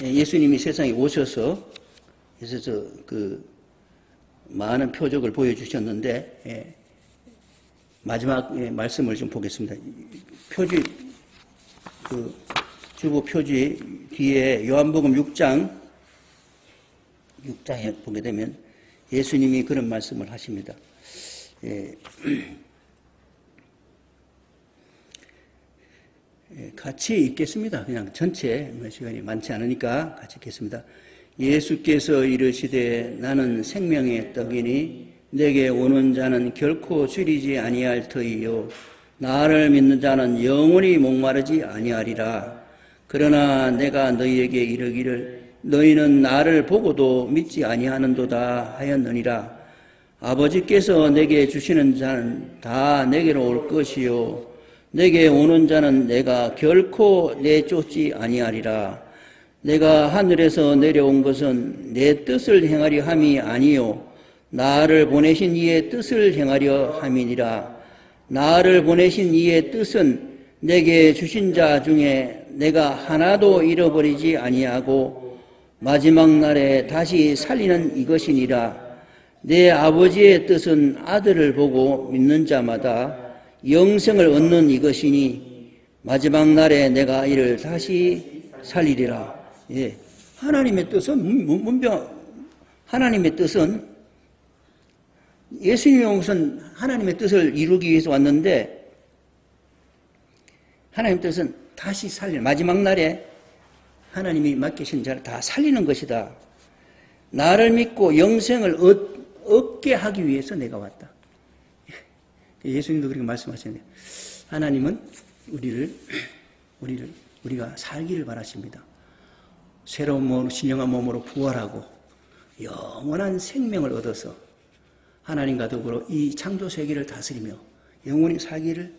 예수님이 세상에 오셔서 많은 표적을 보여주셨는데, 마지막 말씀을 좀 보겠습니다. 표지, 주보 표지 뒤에 요한복음 6장에 보게 되면 예수님이 그런 말씀을 하십니다. 같이 읽겠습니다. 그냥 전체 시간이 많지 않으니까 같이 읽겠습니다. 예수께서 이르시되 나는 생명의 떡이니 내게 오는 자는 결코 줄이지 아니할 터이요 나를 믿는 자는 영원히 목마르지 아니하리라. 그러나 내가 너희에게 이르기를 너희는 나를 보고도 믿지 아니하는도다 하였느니라. 아버지께서 내게 주시는 자는 다 내게로 올 것이요 내게 오는 자는 내가 결코 내쫓지 아니하리라. 내가 하늘에서 내려온 것은 내 뜻을 행하려 함이 아니요 나를 보내신 이의 뜻을 행하려 함이니라. 나를 보내신 이의 뜻은 내게 주신 자 중에 내가 하나도 잃어버리지 아니하고 마지막 날에 다시 살리는 이것이니라. 내 아버지의 뜻은 아들을 보고 믿는 자마다 영생을 얻는 이것이니 마지막 날에 내가 이를 다시 살리리라. 예. 하나님의 뜻은 하나님의 뜻은 예수님이 오신 하나님의 뜻을 이루기 위해서 왔는데, 하나님의 뜻은 다시 살리는, 마지막 날에 하나님이 맡기신 자를 다 살리는 것이다. 나를 믿고 영생을 얻게 하기 위해서 내가 왔다. 예수님도 그렇게 말씀하셨네요. 하나님은 우리가 살기를 바라십니다. 새로운 몸으로, 신령한 몸으로 부활하고 영원한 생명을 얻어서 하나님과 더불어 이 창조 세계를 다스리며 영원히 살기를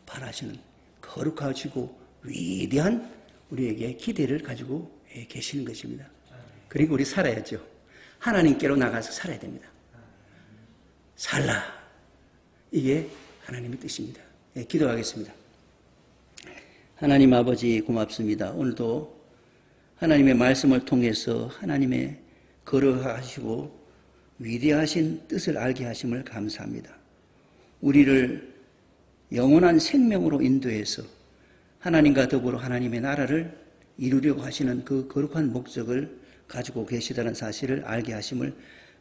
바라시는 거룩하시고 위대한 우리에게 기대를 가지고 계시는 것입니다. 그리고 우리 살아야죠. 하나님께로 나가서 살아야 됩니다. 살라. 이게 하나님의 뜻입니다. 기도하겠습니다. 하나님 아버지 고맙습니다. 오늘도 하나님의 말씀을 통해서 하나님의 거룩하시고 위대하신 뜻을 알게 하심을 감사합니다. 우리를 영원한 생명으로 인도해서 하나님과 더불어 하나님의 나라를 이루려고 하시는 그 거룩한 목적을 가지고 계시다는 사실을 알게 하심을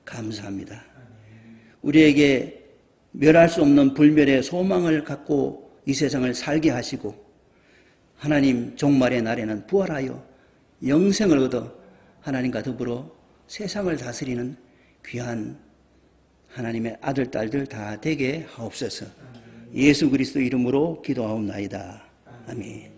감사합니다. 우리에게 멸할 수 없는 불멸의 소망을 갖고 이 세상을 살게 하시고 하나님 종말의 날에는 부활하여 영생을 얻어 하나님과 더불어 세상을 다스리는 귀한 하나님의 아들, 딸들 다 되게 하옵소서. 예수 그리스도 이름으로 기도하옵나이다. 아멘.